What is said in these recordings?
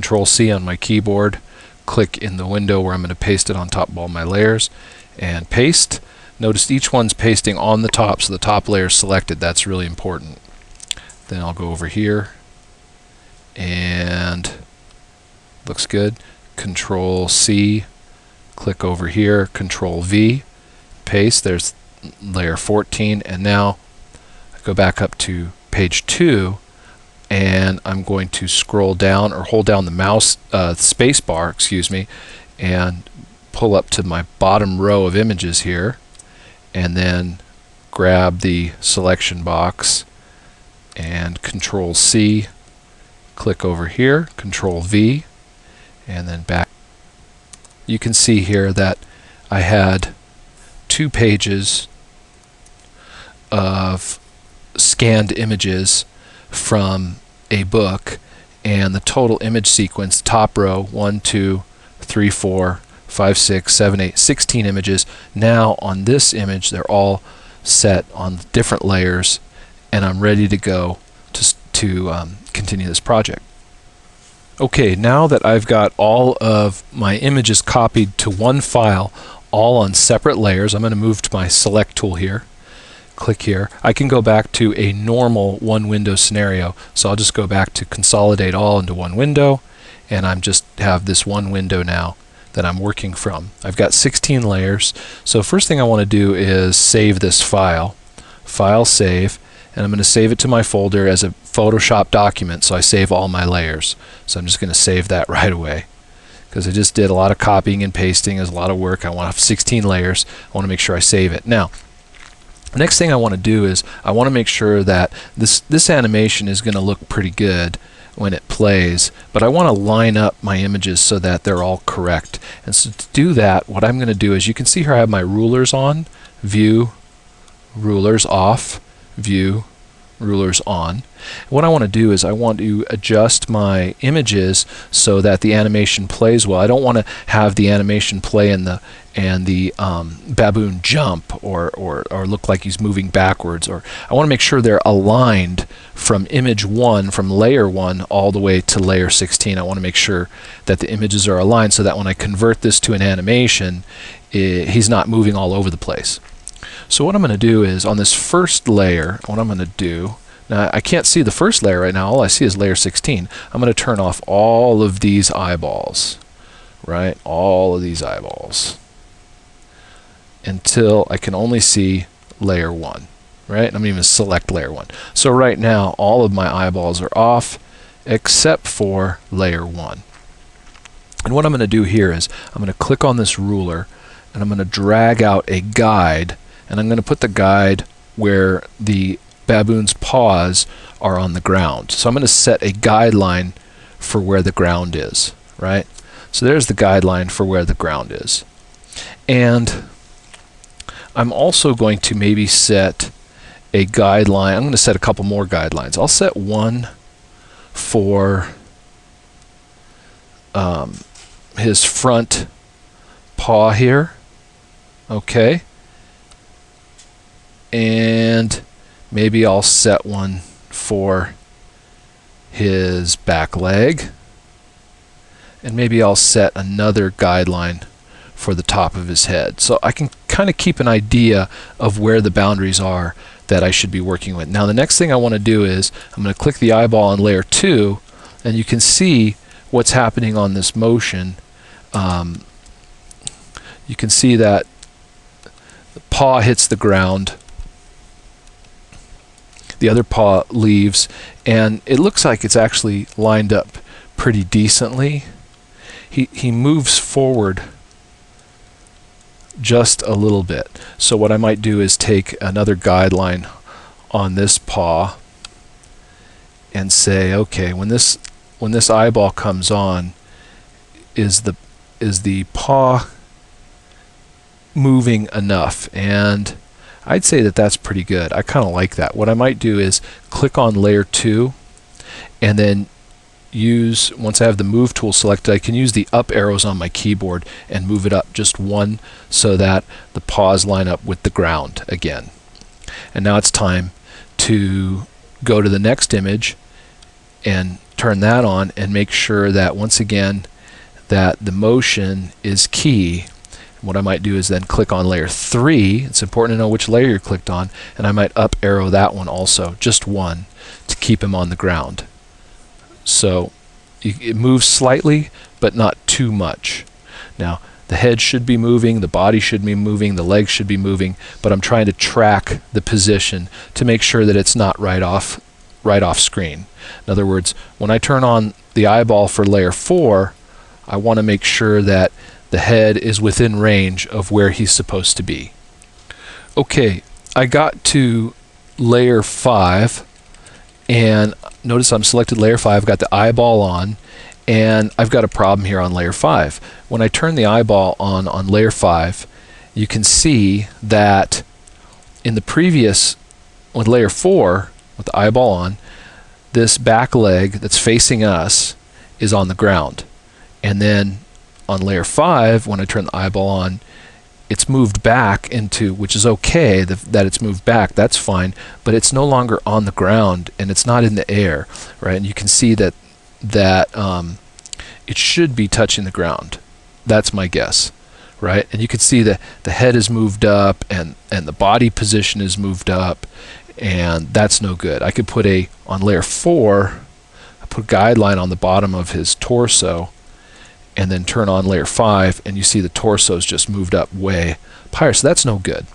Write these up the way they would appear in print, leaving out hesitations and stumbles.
Control C on my keyboard, click in the window where I'm going to paste it on top of all my layers, and paste. Notice each one's pasting on the top, so the top layer is selected. That's really important. Then I'll go over here, and looks good. Control C, click over here, Control V, paste. There's layer 14, and now I go back up to page 2, and I'm going to scroll down or hold down the mouse space bar, excuse me, and pull up to my bottom row of images here, and then grab the selection box and Control C, click over here, Control V, and then back. You can see here that I had 2 pages of scanned images from a book, and the total image sequence, top row, 1, 2, 3, 4, 5, 6, 7, 8, 16 images. Now on this image they're all set on different layers, and I'm ready to go to continue this project. Okay, now that I've got all of my images copied to one file, all on separate layers, I'm going to move to my select tool here. Click here. I can go back to a normal one window scenario, so I'll just go back to consolidate all into one window, and I'm just have this one window now that I'm working from. I've got 16 layers, so first thing I want to do is save this file. File, save, and I'm going to save it to my folder as a Photoshop document, so I save all my layers. So I'm just going to save that right away, because I just did a lot of copying and pasting. There's a lot of work. I want to have 16 layers. I want to make sure I save it. Now, the next thing I want to do is I want to make sure that this animation is going to look pretty good when it plays, but I want to line up my images so that they're all correct. And so to do that, what I'm going to do is, you can see here I have my rulers on, view, rulers off, view, rulers on. What I want to do is I want to adjust my images so that the animation plays well. I don't want to have the animation play and the baboon jump or look like he's moving backwards. Or I want to make sure they're aligned from image 1, from layer 1 all the way to layer 16. I want to make sure that the images are aligned so that when I convert this to an animation, he's not moving all over the place. So what I'm going to do is, on this first layer, what I'm going to do, now I can't see the first layer right now, all I see is layer 16. I'm going to turn off all of these eyeballs, right? All of these eyeballs, until I can only see layer 1, right? I'm going to even select layer 1. So right now all of my eyeballs are off except for layer 1. And what I'm going to do here is I'm going to click on this ruler, and I'm going to drag out a guide, and I'm going to put the guide where the baboon's paws are on the ground. So I'm going to set a guideline for where the ground is, right? So there's the guideline for where the ground is. And I'm also going to maybe set a guideline. I'm going to set a couple more guidelines. I'll set one for his front paw here. Okay. And maybe I'll set one for his back leg, and maybe I'll set another guideline for the top of his head, so I can kind of keep an idea of where the boundaries are that I should be working with. Now the next thing I want to do is I'm going to click the eyeball on layer 2, and you can see what's happening on this motion. You can see that the paw hits the ground, the other paw leaves, and it looks like it's actually lined up pretty decently. He moves forward just a little bit. So what I might do is take another guideline on this paw and say, okay, when this eyeball comes on, is the paw moving enough? And I'd say that that's pretty good. I kind of like that. What I might do is click on layer 2, and then use, once I have the move tool selected, I can use the up arrows on my keyboard and move it up just one so that the paws line up with the ground again. And now it's time to go to the next image and turn that on and make sure that once again that the motion is key. What I might do is then click on layer 3. It's important to know which layer you're clicked on, and I might up arrow that one also, just one, to keep him on the ground. So it moves slightly, but not too much. Now, the head should be moving, the body should be moving, the legs should be moving, but I'm trying to track the position to make sure that it's not right off screen. In other words, when I turn on the eyeball for layer 4, I want to make sure that the head is within range of where he's supposed to be. Okay, I got to layer 5, and notice I'm selected layer 5, I've got the eyeball on, and I've got a problem here on layer 5. When I turn the eyeball on layer 5, you can see that in the previous, with layer 4, with the eyeball on, this back leg that's facing us is on the ground. And then on layer 5, when I turn the eyeball on, it's moved back into, which is okay that it's moved back, that's fine, but it's no longer on the ground and it's not in the air, right? And you can see that it should be touching the ground. That's my guess, right? And you can see that the head is moved up and the body position is moved up, and that's no good. I could put on layer 4, I put a guideline on the bottom of his torso, and then turn on layer 5, and you see the torso is just moved up way higher, so that's no good.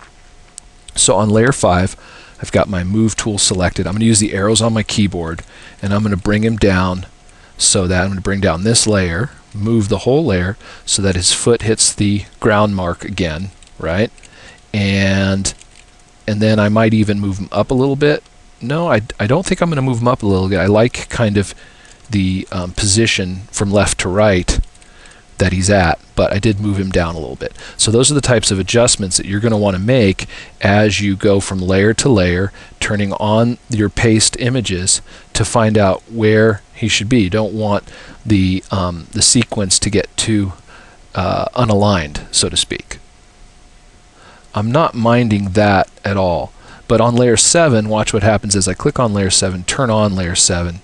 So on layer 5, I've got my move tool selected. I'm going to use the arrows on my keyboard, and I'm going to bring him down so that I'm going to bring down this layer, move the whole layer so that his foot hits the ground mark again, right? And then I might even move him up a little bit. No, I don't think I'm going to move him up a little bit. I like kind of the position from left to right that he's at, but I did move him down a little bit. So those are the types of adjustments that you're going to want to make as you go from layer to layer, turning on your paste images to find out where he should be. You don't want the sequence to get too unaligned, so to speak. I'm not minding that at all, but on layer 7, watch what happens as I click on layer 7, turn on layer 7,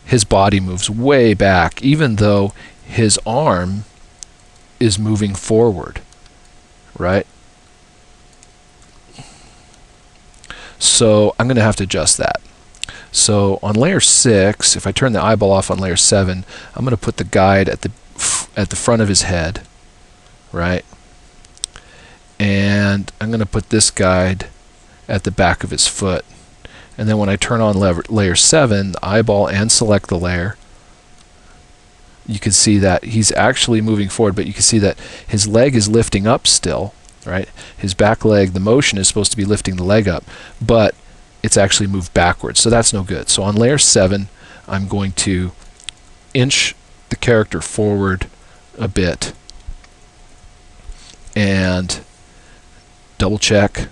his body moves way back, even though his arm is moving forward, right? So I'm going to have to adjust that. So on layer 6, if I turn the eyeball off on layer 7, I'm going to put the guide at the front of his head, right? And I'm going to put this guide at the back of his foot. And then when I turn on layer 7, the eyeball, and select the layer, you can see that he's actually moving forward, but you can see that his leg is lifting up still, right? His back leg, the motion is supposed to be lifting the leg up, but it's actually moved backwards, so that's no good. So on layer 7, I'm going to inch the character forward a bit and double check.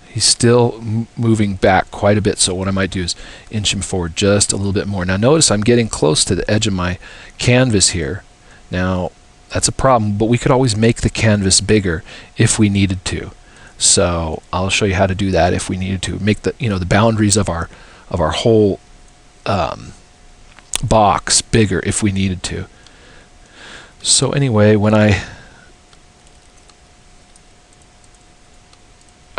He's still moving back quite a bit, so what I might do is inch him forward just a little bit more. Now notice I'm getting close to the edge of my canvas here. Now that's a problem, but we could always make the canvas bigger if we needed to. So I'll show you how to do that if we needed to. Make the the boundaries of our whole box bigger if we needed to. So anyway, when I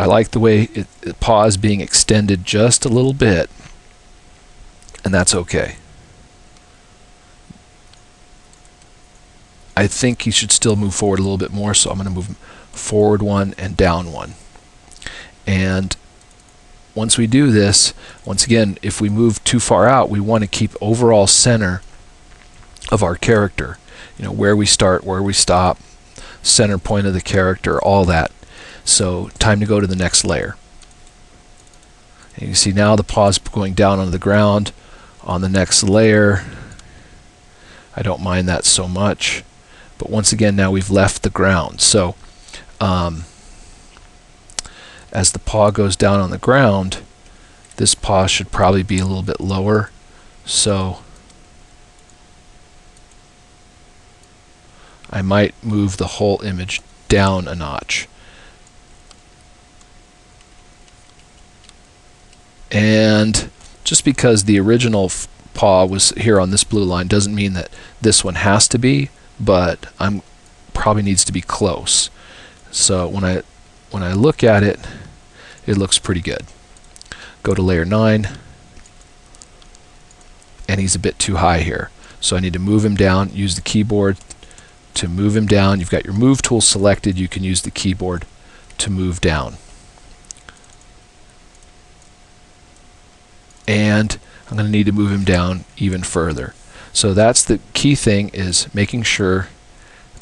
like the way the paw is being extended just a little bit, and that's okay. I think he should still move forward a little bit more, so I'm going to move him forward one and down one. And once we do this, once again, if we move too far out, we want to keep overall center of our character. Where we start, where we stop, center point of the character, all that. So time to go to the next layer. And you can see now the paw's going down onto the ground. On the next layer, I don't mind that so much. But once again, now we've left the ground. So as the paw goes down on the ground, this paw should probably be a little bit lower. So I might move the whole image down a notch. And just because the original paw was here on this blue line doesn't mean that this one has to be, but probably needs to be close. So when I look at it, it looks pretty good. Go to layer 9, and he's a bit too high here. So I need to move him down, use the keyboard to move him down. You've got your move tool selected, you can use the keyboard to move down. And I'm going to need to move him down even further. So that's the key thing, is making sure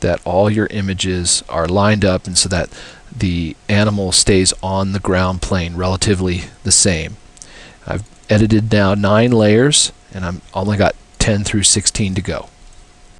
that all your images are lined up and so that the animal stays on the ground plane relatively the same. I've edited now 9 layers and I've only got 10 through 16 to go.